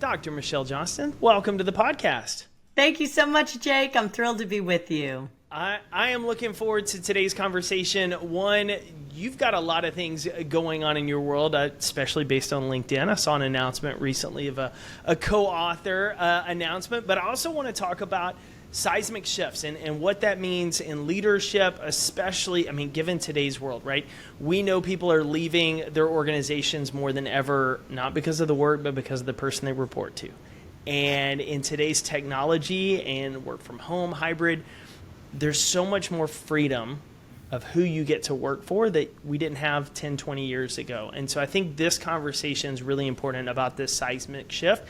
Dr. Michelle Johnston. Welcome to the podcast. Thank you so much, Jake. I'm thrilled to be with you. I am looking forward to today's conversation. One, you've got a lot of things going on in your world, especially based on LinkedIn. I saw an announcement recently of a co-author announcement, but I also want to talk about seismic shifts and what that means in leadership, especially, given today's world, right? We know people are leaving their organizations more than ever, not because of the work, but because of the person they report to. And in today's technology and work from home, hybrid, there's so much more freedom of who you get to work for that we didn't have 10, 20 years ago. And so I think this conversation is really important about this seismic shift,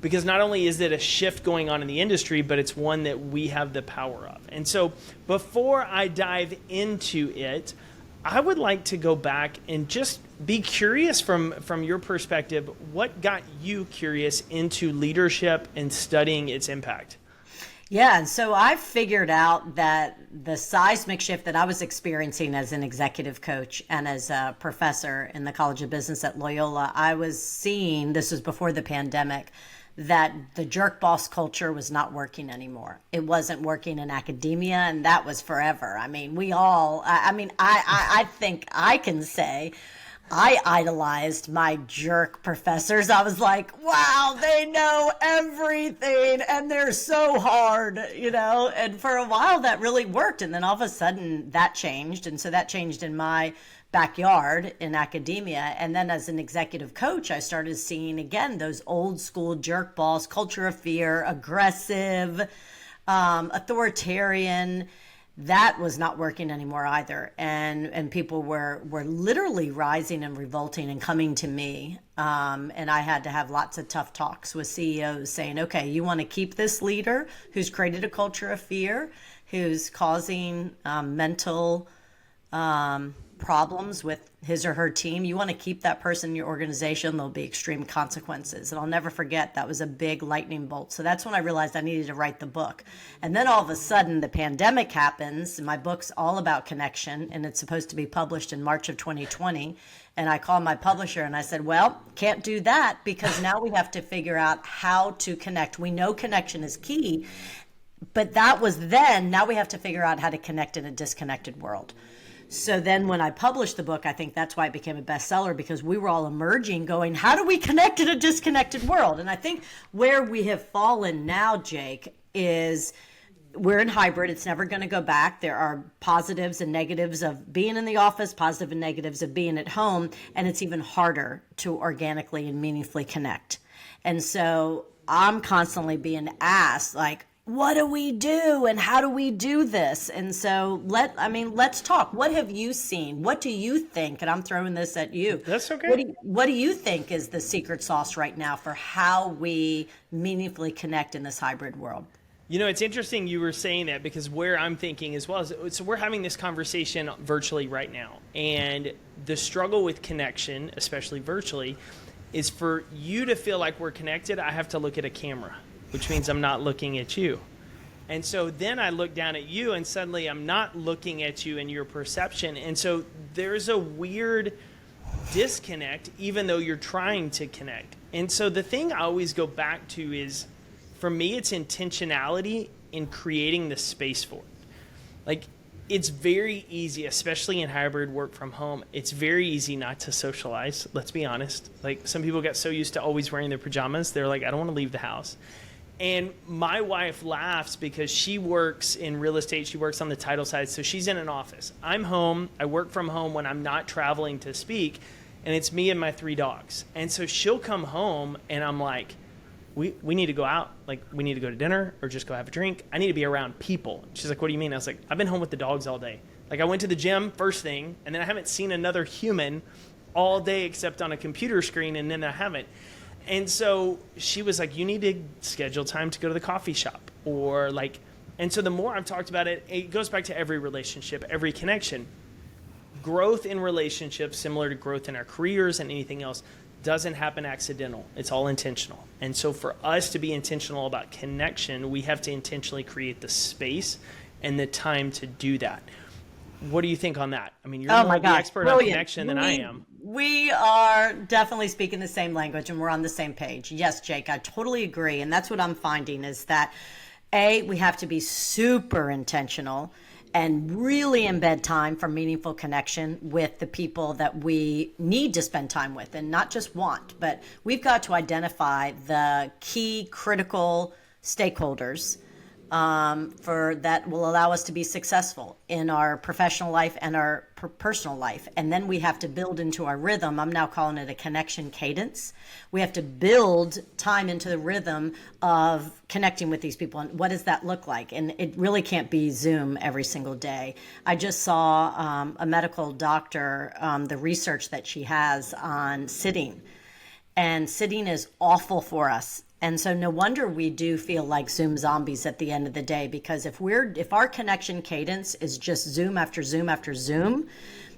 because not only is it a shift going on in the industry, but it's one that we have the power of. And so before I dive into it, I would like to go back and just be curious from your perspective, what got you curious into leadership and studying its impact? Yeah, and so I figured out that the seismic shift that I was experiencing as an executive coach and as a professor in the College of Business at Loyola, I was seeing, this was before the pandemic, that the jerk boss culture was not working anymore. It wasn't working in academia, and that was forever. I think I can say I idolized my jerk professors. I was like, wow, they know everything and they're so hard, and for a while that really worked. And then all of a sudden that changed. And so that changed in my backyard in academia. And then as an executive coach, I started seeing again those old school jerk boss, culture of fear, aggressive, authoritarian. That was not working anymore either. And people were literally rising and revolting and coming to me. And I had to have lots of tough talks with CEOs saying, okay, you want to keep this leader who's created a culture of fear, who's causing mental problems with his or her team. You want to keep that person in your organization, there'll be extreme consequences. And I'll never forget, that was a big lightning bolt. So that's when I realized I needed to write the book. And then all of a sudden the pandemic happens, and my book's all about connection, and it's supposed to be published in March of 2020. And I called my publisher and I said, well, can't do that, because now we have to figure out how to connect. We know connection is key, but that was then. Now we have to figure out how to connect in a disconnected world. So then when I published the book, I think that's why it became a bestseller, because we were all emerging going, how do we connect in a disconnected world? And I think where we have fallen now, Jake, is we're in hybrid. It's never going to go back. There are positives and negatives of being in the office, positive and negatives of being at home, and it's even harder to organically and meaningfully connect. And so I'm constantly being asked, like, what do we do and how do we do this? And so let's talk. What have you seen? What do you think? And I'm throwing this at you. That's okay. What do you think is the secret sauce right now for how we meaningfully connect in this hybrid world? It's interesting you were saying that, because where I'm thinking as well is, so we're having this conversation virtually right now. And the struggle with connection, especially virtually, is for you to feel like we're connected, I have to look at a camera, which means I'm not looking at you. And so then I look down at you and suddenly I'm not looking at you and your perception. And so there's a weird disconnect, even though you're trying to connect. And so the thing I always go back to is, for me, it's intentionality in creating the space for it. Like, it's very easy, especially in hybrid work from home, it's very easy not to socialize, let's be honest. Like, some people get so used to always wearing their pajamas, they're like, I don't want to leave the house. And my wife laughs because she works in real estate. She works on the title side. So she's in an office. I'm home. I work from home when I'm not traveling to speak. And it's me and my 3 dogs. And so she'll come home and I'm like, we need to go out. Like, we need to go to dinner or just go have a drink. I need to be around people. She's like, what do you mean? I was like, I've been home with the dogs all day. Like, I went to the gym first thing, and then I haven't seen another human all day except on a computer screen, and then I haven't. And so she was like, you need to schedule time to go to the coffee shop, or like, and so the more I've talked about it, it goes back to every relationship, every connection. Growth in relationships, similar to growth in our careers and anything else, doesn't happen accidental. It's all intentional. And so for us to be intentional about connection, we have to intentionally create the space and the time to do that. What do you think on that? I mean, you're more the expert on connection than I am. We are definitely speaking the same language and we're on the same page. Yes, Jake, I totally agree. And that's what I'm finding is that we have to be super intentional and really embed time for meaningful connection with the people that we need to spend time with and not just want, but we've got to identify the key critical stakeholders for that will allow us to be successful in our professional life and our personal life. And then we have to build into our rhythm. I'm now calling it a connection cadence. We have to build time into the rhythm of connecting with these people. And what does that look like? And it really can't be Zoom every single day. I just saw a medical doctor, the research that she has on sitting. And sitting is awful for us. And so no wonder we do feel like Zoom zombies at the end of the day, because if our connection cadence is just Zoom after Zoom after Zoom,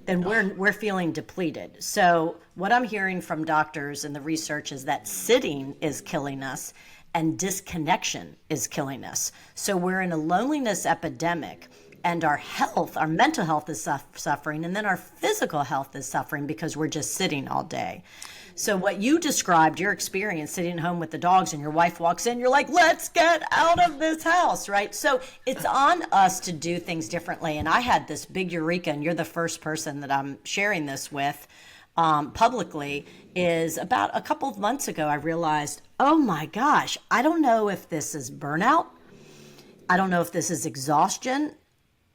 then we're feeling depleted. So what I'm hearing from doctors and the research is that sitting is killing us and disconnection is killing us. So we're in a loneliness epidemic. And our health, our mental health is suffering, and then our physical health is suffering because we're just sitting all day. So what you described, your experience sitting home with the dogs and your wife walks in, you're like, let's get out of this house, right? So it's on us to do things differently. And I had this big eureka, and you're the first person that I'm sharing this with publicly, is about a couple of months ago, I realized, oh my gosh, I don't know if this is burnout. I don't know if this is exhaustion.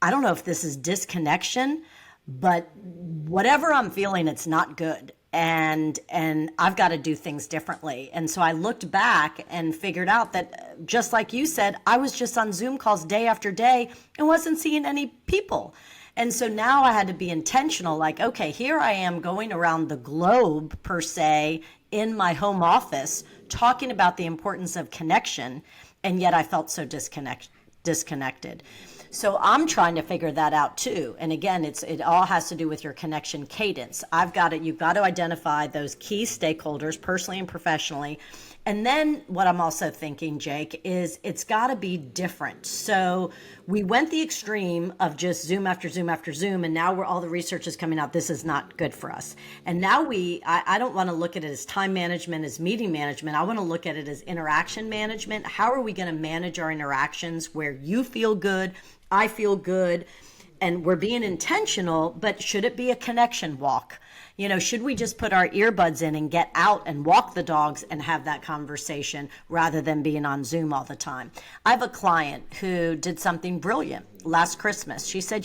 I don't know if this is disconnection, but whatever I'm feeling, it's not good. And I've got to do things differently. And so I looked back and figured out that, just like you said, I was just on Zoom calls day after day and wasn't seeing any people. And so now I had to be intentional, like, okay, here I am going around the globe, per se, in my home office, talking about the importance of connection, and yet I felt so disconnected. So I'm trying to figure that out too. And again, it all has to do with your connection cadence. You've got to identify those key stakeholders personally and professionally. And then what I'm also thinking, Jake, is it's got to be different. So we went the extreme of just Zoom after Zoom after Zoom, and now all the research is coming out, this is not good for us. And now I don't want to look at it as time management, as meeting management. I want to look at it as interaction management. How are we going to manage our interactions where you feel good, I feel good, and we're being intentional, but should it be a connection walk? Should we just put our earbuds in and get out and walk the dogs and have that conversation rather than being on Zoom all the time? I have a client who did something brilliant last Christmas. She said,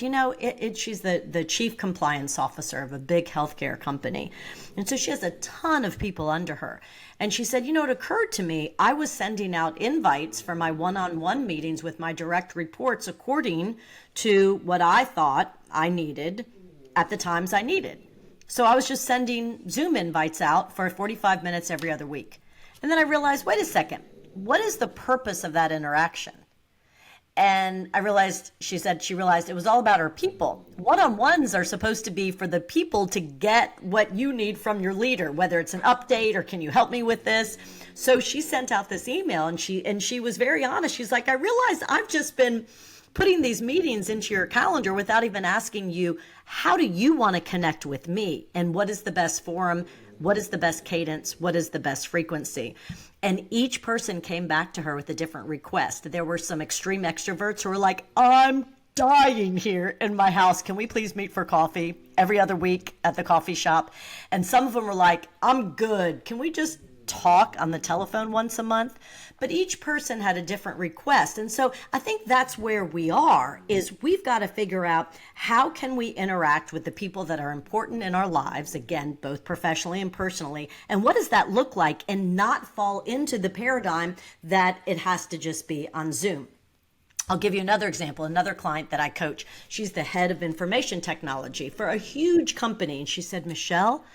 she's the chief compliance officer of a big healthcare company. And so she has a ton of people under her. And she said, it occurred to me, I was sending out invites for my one-on-one meetings with my direct reports according to what I thought I needed at the times I needed. So I was just sending Zoom invites out for 45 minutes every other week. And then I realized, wait a second, what is the purpose of that interaction? And I realized, she said she realized it was all about her people. One-on-ones are supposed to be for the people to get what you need from your leader, whether it's an update or can you help me with this? So she sent out this email and she was very honest. She's like, I realized I've just been putting these meetings into your calendar without even asking you, how do you want to connect with me? And what is the best forum? What is the best cadence? What is the best frequency? And each person came back to her with a different request. There were some extreme extroverts who were like, I'm dying here in my house. Can we please meet for coffee every other week at the coffee shop? And some of them were like, I'm good. Can we just talk on the telephone once a month? But each person had a different request. And so I think that's where we are, is we've got to figure out how can we interact with the people that are important in our lives, again, both professionally and personally, and what does that look like, and not fall into the paradigm that it has to just be on Zoom. I'll give you another example. Another client that I coach, she's the head of information technology for a huge company. And she said, Michelle,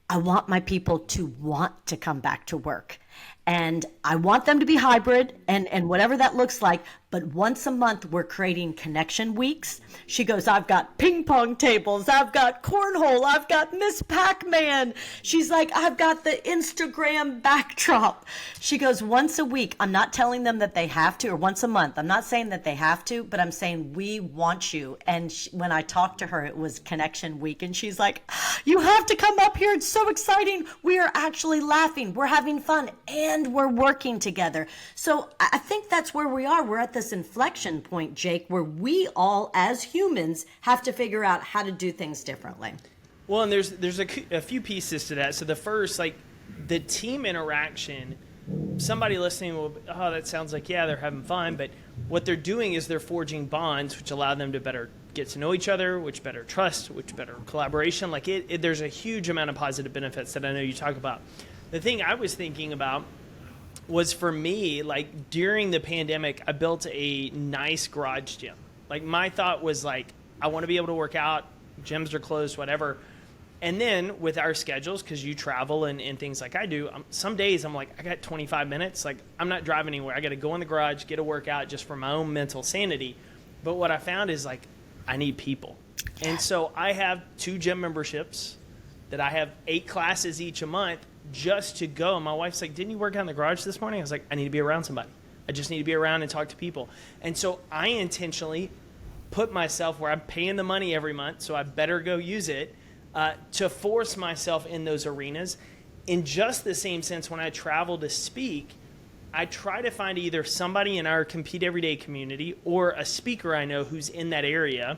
I want my people to want to come back to work. And I want them to be hybrid and whatever that looks like. But once a month, we're creating connection weeks. She goes, I've got ping pong tables. I've got cornhole. I've got Miss Pac-Man. She's like, I've got the Instagram backdrop. She goes, once a week. I'm not telling them that they have to, or once a month. I'm not saying that they have to, but I'm saying we want you. And when I talked to her, it was connection week. And she's like, you have to come up here. It's so exciting. We are actually laughing. We're having fun. And we're working together. So I think that's where we are. We're at this inflection point, Jake, where we all as humans have to figure out how to do things differently. Well, and there's a few pieces to that. So the first, like the team interaction, somebody listening will, oh, that sounds like, yeah, they're having fun. But what they're doing is they're forging bonds, which allow them to better get to know each other, which better trust, which better collaboration. Like there's a huge amount of positive benefits that I know you talk about. The thing I was thinking about was, for me, like during the pandemic, I built a nice garage gym. Like my thought was like, I want to be able to work out, gyms are closed, whatever. And then with our schedules, because you travel and things like I do, some days I'm like, I got 25 minutes. Like I'm not driving anywhere. I got to go in the garage, get a workout just for my own mental sanity. But what I found is like, I need people. And so I have 2 gym memberships that I have 8 classes each a month just to go. And my wife's like, didn't you work out in the garage this morning? I was like, I need to be around somebody. I just need to be around and talk to people. And so I intentionally put myself where I'm paying the money every month, so I better go use it, to force myself in those arenas. In just the same sense, when I travel to speak, I try to find either somebody in our Compete Everyday community or a speaker I know who's in that area.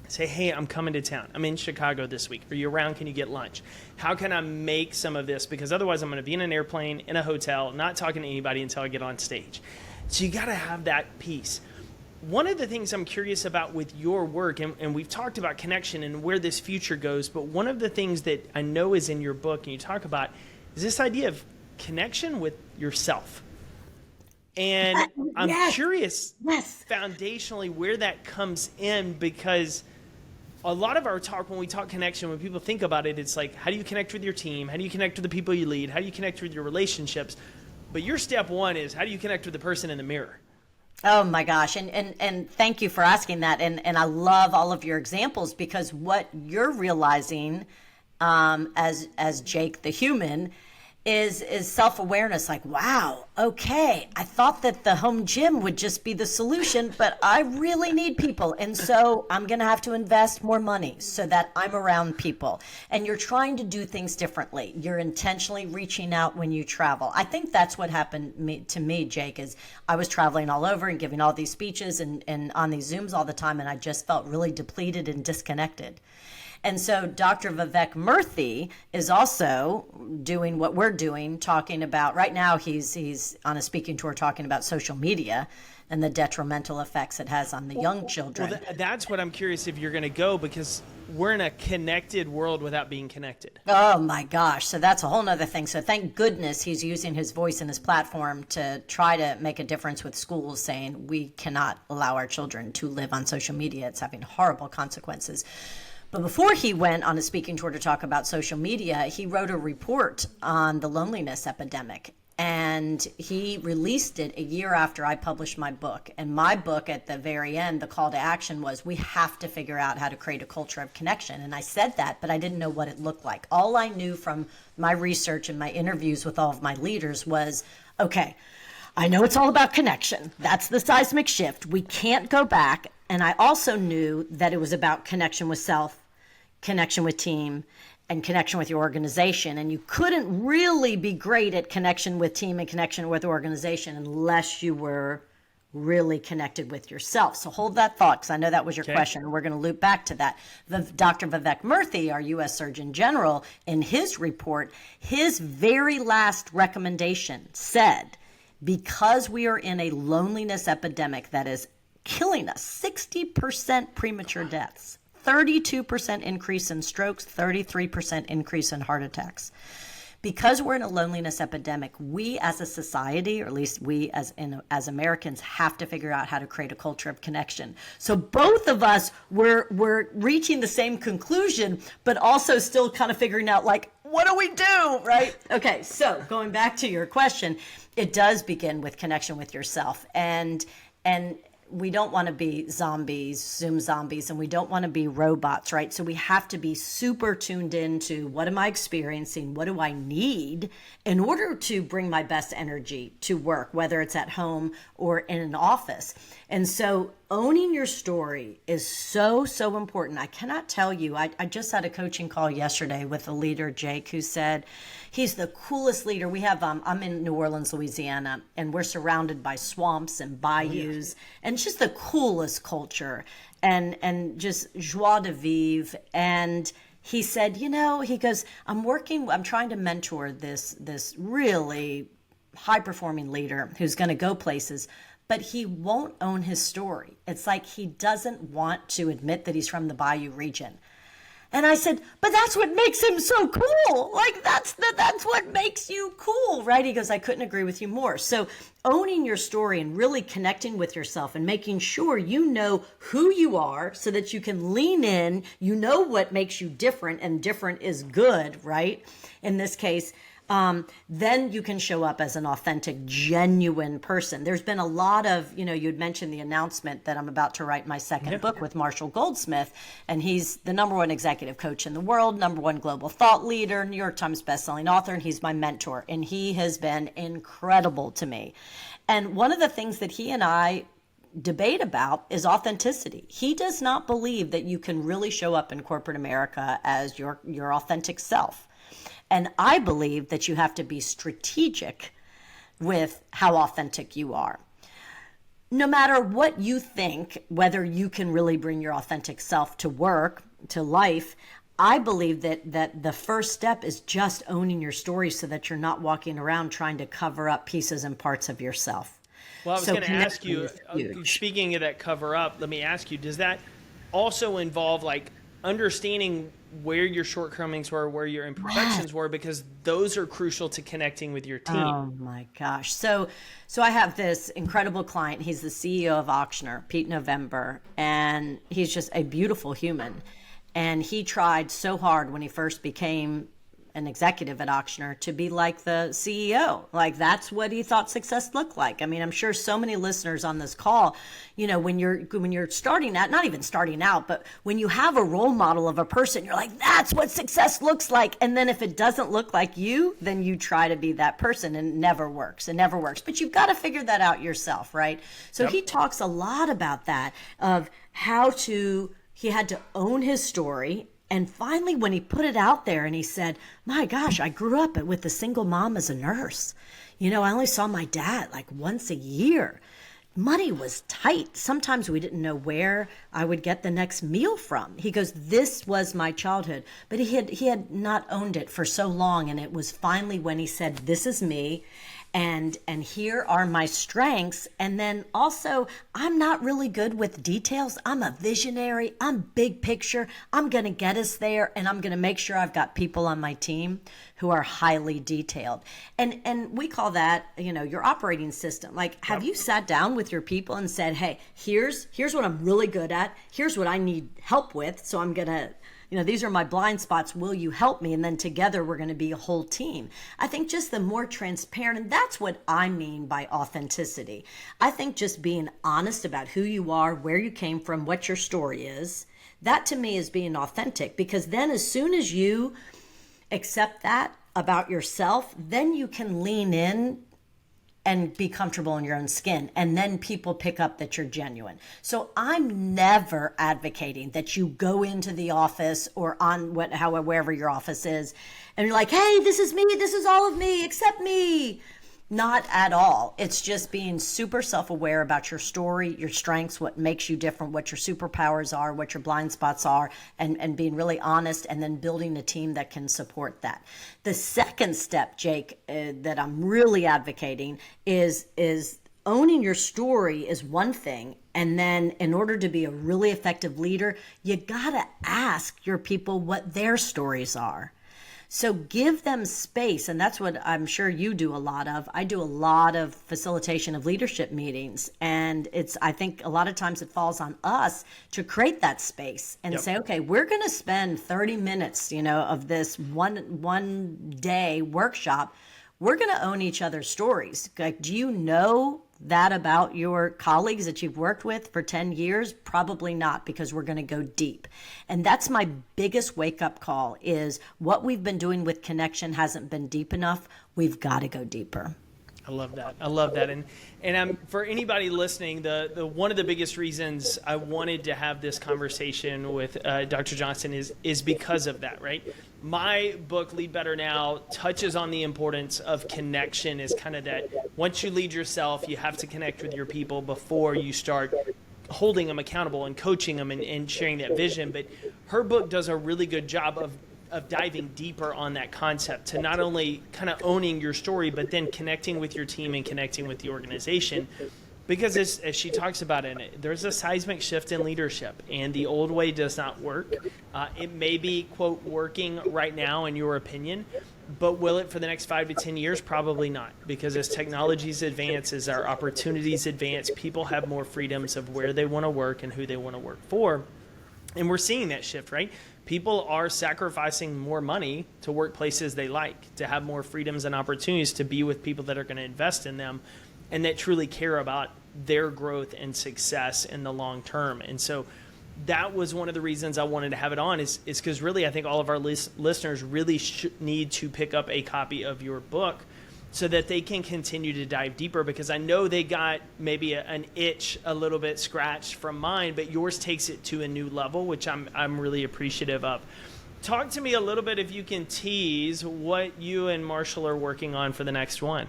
Say, hey, I'm coming to town. I'm in Chicago this week. Are you around? Can you get lunch? How can I make some of this? Because otherwise I'm going to be in an airplane, in a hotel, not talking to anybody until I get on stage. So you got to have that piece. One of the things I'm curious about with your work, and we've talked about connection and where this future goes, but one of the things that I know is in your book and you talk about is this idea of connection with yourself. And I'm curious foundationally where that comes in, because a lot of our talk, when we talk connection, when people think about it, it's like, how do you connect with your team? How do you connect with the people you lead? How do you connect with your relationships? But your step one is, how do you connect with the person in the mirror? Oh my gosh. And thank you for asking that. And I love all of your examples, because what you're realizing as Jake the human is self-awareness. Like, wow, okay, I thought that the home gym would just be the solution, but I really need people. And so I'm going to have to invest more money so that I'm around people. And you're trying to do things differently. You're intentionally reaching out when you travel. I think that's what happened to me, Jake, is I was traveling all over and giving all these speeches and on these Zooms all the time. And I just felt really depleted and disconnected. And so Dr. Vivek Murthy is also doing what we're doing, talking about, right now he's on a speaking tour talking about social media and the detrimental effects it has on the young children. Well, that's what I'm curious if you're going to go, because we're in a connected world without being connected. Oh my gosh. So that's a whole nother thing. So thank goodness he's using his voice and his platform to try to make a difference with schools, saying we cannot allow our children to live on social media. It's having horrible consequences. But before he went on a speaking tour to talk about social media, he wrote a report on the loneliness epidemic. And he released it a year after I published my book. And my book, at the very end, the call to action was, we have to figure out how to create a culture of connection. And I said that, but I didn't know what it looked like. All I knew from my research and my interviews with all of my leaders was, okay, I know it's all about connection. That's the seismic shift. We can't go back. And I also knew that it was about connection with self, connection with team, and connection with your organization. And you couldn't really be great at connection with team and connection with organization unless you were really connected with yourself. So hold that thought, because I know that was your question, and we're going to loop back to that. Dr. Vivek Murthy, our U.S. Surgeon General, in his report, his very last recommendation said, because we are in a loneliness epidemic that is killing us, 60% premature deaths, 32% increase in strokes, 33% increase in heart attacks. Because we're in a loneliness epidemic, we as a society, or at least we as Americans, have to figure out how to create a culture of connection. So both of us were reaching the same conclusion, but also still kind of figuring out, like, what do we do, right? Okay, so going back to your question, it does begin with connection with yourself. And we don't want to be zombies, Zoom zombies, and we don't want to be robots, right? So we have to be super tuned into what am I experiencing? What do I need in order to bring my best energy to work, whether it's at home or in an office? And so owning your story is so, so important. I cannot tell you, I just had a coaching call yesterday with a leader, Jake, who said he's the coolest leader. We have, I'm in New Orleans, Louisiana, and we're surrounded by swamps and bayous, and just the coolest culture and just joie de vivre. And he said, he goes, I'm trying to mentor this really high performing leader who's going to go places, but he won't own his story. It's like he doesn't want to admit that he's from the Bayou region. And I said, but that's what makes him so cool. Like that's what makes you cool, right? He goes, I couldn't agree with you more. So owning your story and really connecting with yourself and making sure you know who you are so that you can lean in, you know what makes you different, and different is good, right? In this case, then you can show up as an authentic, genuine person. There's been a lot of, you'd mentioned the announcement that I'm about to write my second book with Marshall Goldsmith, and he's the #1 executive coach in the world, #1 global thought leader, New York Times bestselling author, and he's my mentor, and he has been incredible to me. And one of the things that he and I debate about is authenticity. He does not believe that you can really show up in corporate America as your authentic self. And I believe that you have to be strategic with how authentic you are. No matter what you think, whether you can really bring your authentic self to work, to life, I believe that the first step is just owning your story so that you're not walking around trying to cover up pieces and parts of yourself. Well, I was going to ask you, speaking of that cover up, let me ask you, does that also involve like understanding where your shortcomings were, where your imperfections were, because those are crucial to connecting with your team? Oh my gosh. So I have this incredible client. He's the CEO of Auctioner, Pete November, and he's just a beautiful human. And he tried so hard when he first became an executive at Auctioner to be like the CEO. Like that's what he thought success looked like. I mean, I'm sure so many listeners on this call, when you're starting out, not even starting out, but when you have a role model of a person, you're like, that's what success looks like. And then if it doesn't look like you, then you try to be that person, and it never works. It never works. But you've got to figure that out yourself, right? So He talks a lot about that, of he had to own his story. And finally, when he put it out there and he said, my gosh, I grew up with a single mom as a nurse. I only saw my dad like once a year. Money was tight. Sometimes we didn't know where I would get the next meal from. He goes, this was my childhood. But he had not owned it for so long. And it was finally when he said, this is me. And here are my strengths. And then also, I'm not really good with details. I'm a visionary. I'm big picture. I'm going to get us there. And I'm going to make sure I've got people on my team who are highly detailed. And we call that, your operating system. Like, have you sat down with your people and said, hey, here's what I'm really good at. Here's what I need help with. So I'm going to, these are my blind spots. Will you help me? And then together we're going to be a whole team. I think just the more transparent, and that's what I mean by authenticity. I think just being honest about who you are, where you came from, what your story is, that to me is being authentic, because then as soon as you accept that about yourself, then you can lean in and be comfortable in your own skin. And then people pick up that you're genuine. So I'm never advocating that you go into the office or on wherever your office is, and you're like, hey, this is me. This is all of me, except me. Not at all. It's just being super self-aware about your story, your strengths, what makes you different, what your superpowers are, what your blind spots are, and being really honest, and then building a team that can support that. The second step, Jake, that I'm really advocating is owning your story is one thing. And then in order to be a really effective leader, you got to ask your people what their stories are. So give them space. And that's what I'm sure you do a lot of. I do a lot of facilitation of leadership meetings. And I think a lot of times it falls on us to create that space and say, okay, we're going to spend 30 minutes, of this one day workshop. We're going to own each other's stories. Like, do you know that about your colleagues that you've worked with for 10 years? Probably not, because we're going to go deep. And that's my biggest wake-up call, is what we've been doing with connection hasn't been deep enough. We've got to go deeper. I love that. I love that. And for anybody listening, the one of the biggest reasons I wanted to have this conversation with Dr. Johnston is because of that, right? My book, Lead Better Now, touches on the importance of connection. Is kind of that once you lead yourself, you have to connect with your people before you start holding them accountable and coaching them and sharing that vision. But her book does a really good job of diving deeper on that concept, to not only kind of owning your story, but then connecting with your team and connecting with the organization. Because as she talks about in it, there's a seismic shift in leadership, and the old way does not work. It may be, quote, working right now in your opinion, but will it for the next 5 to 10 years? Probably not, because as technologies advance, as our opportunities advance, people have more freedoms of where they want to work and who they want to work for. And we're seeing that shift, right? People are sacrificing more money to work places they like, to have more freedoms and opportunities to be with people that are going to invest in them and that truly care about their growth and success in the long term. And so that was one of the reasons I wanted to have it on, is because really I think all of our listeners really need to pick up a copy of your book so that they can continue to dive deeper, because I know they got maybe an itch a little bit scratched from mine, but yours takes it to a new level, which I'm really appreciative of. Talk to me a little bit, if you can tease, what you and Marshall are working on for the next one.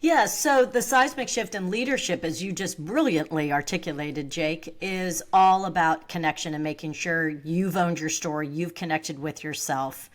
Yeah, so the seismic shift in leadership, as you just brilliantly articulated, Jake, is all about connection and making sure you've owned your story, you've connected with yourself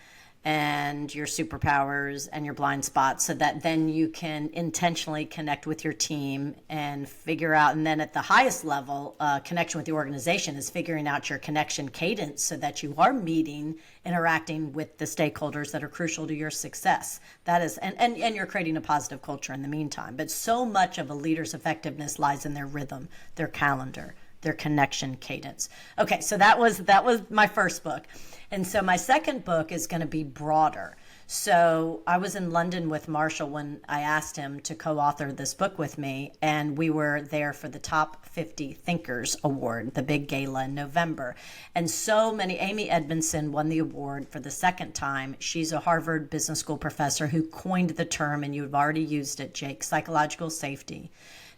and your superpowers and your blind spots, so that then you can intentionally connect with your team and figure out. And then at the highest level, connection with the organization is figuring out your connection cadence so that you are meeting, interacting with the stakeholders that are crucial to your success. That is, and you're creating a positive culture in the meantime. But so much of a leader's effectiveness lies in their rhythm, their calendar, their connection cadence. Okay, so that was my first book. And so my second book is going to be broader. So I was in London with Marshall when I asked him to co-author this book with me, and we were there for the Top 50 Thinkers Award, the big gala in November. And so many, Amy Edmondson won the award for the second time. She's a Harvard Business School professor who coined the term, and you've already used it, Jake, psychological safety.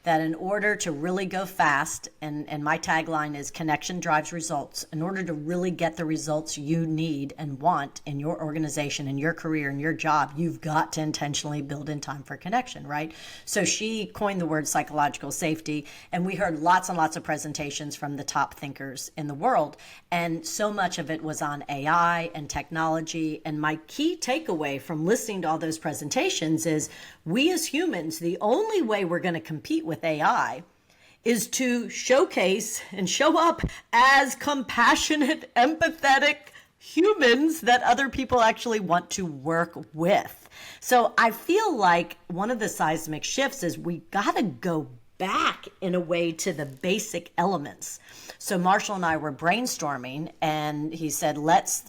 That in order to really go fast, and my tagline is connection drives results, in order to really get the results you need and want in your organization, in your career, in your job, you've got to intentionally build in time for connection, right? So she coined the word psychological safety, and we heard lots and lots of presentations from the top thinkers in the world, and so much of it was on AI and technology. And my key takeaway from listening to all those presentations is, we as humans, the only way we're going to compete with AI is to showcase and show up as compassionate, empathetic humans that other people actually want to work with. So I feel like one of the seismic shifts is we got to go back in a way to the basic elements. So Marshall and I were brainstorming, and he said,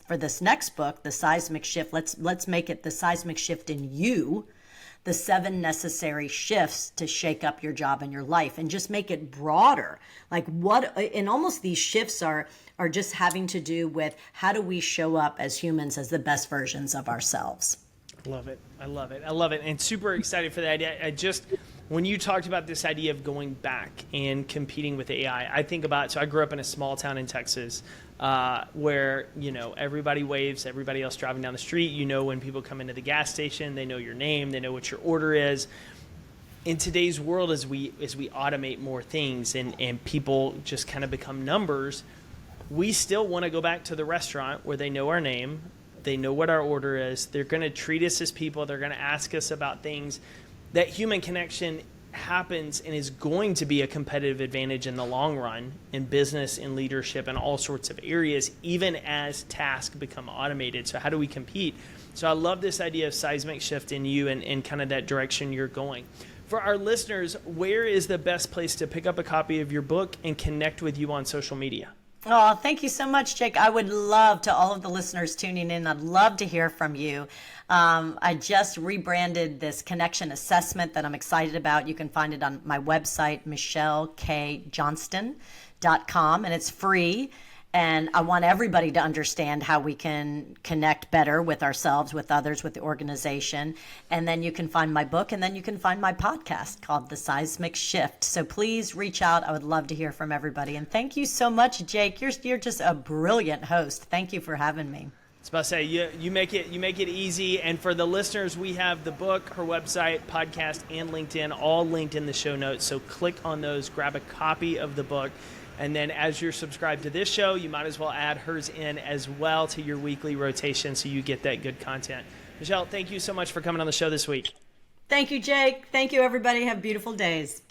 for this next book, the seismic shift, let's make it the seismic shift in you, the 7 necessary shifts to shake up your job and your life, and just make it broader. Like and almost these shifts are just having to do with how do we show up as humans as the best versions of ourselves. Love it. I love it. I love it. And super excited for that idea. When you talked about this idea of going back and competing with AI, I think about, so I grew up in a small town in Texas where, everybody waves, everybody else driving down the street. When people come into the gas station, they know your name, they know what your order is. In today's world, as we automate more things and people just kind of become numbers, we still want to go back to the restaurant where they know our name, they know what our order is, they're going to treat us as people, they're going to ask us about things. That human connection happens and is going to be a competitive advantage in the long run in business, in leadership, and all sorts of areas, even as tasks become automated. So how do we compete? So I love this idea of seismic shift in you and kind of that direction you're going. For our listeners, where is the best place to pick up a copy of your book and connect with you on social media? Oh, thank you so much, Jake. I would love to all of the listeners tuning in. I'd love to hear from you. I just rebranded this connection assessment that I'm excited about. You can find it on my website, michellekjohnston.com, and it's free. And I want everybody to understand how we can connect better with ourselves, with others, with the organization. And then you can find my book, and then you can find my podcast called The Seismic Shift. So please reach out. I would love to hear from everybody. And thank you so much, Jake. You're just a brilliant host. Thank you for having me. I was about to say, you make it easy. And for the listeners, we have the book, her website, podcast, and LinkedIn all linked in the show notes. So click on those, grab a copy of the book. And then as you're subscribed to this show, you might as well add hers in as well to your weekly rotation so you get that good content. Michelle, thank you so much for coming on the show this week. Thank you, Jake. Thank you, everybody. Have beautiful days.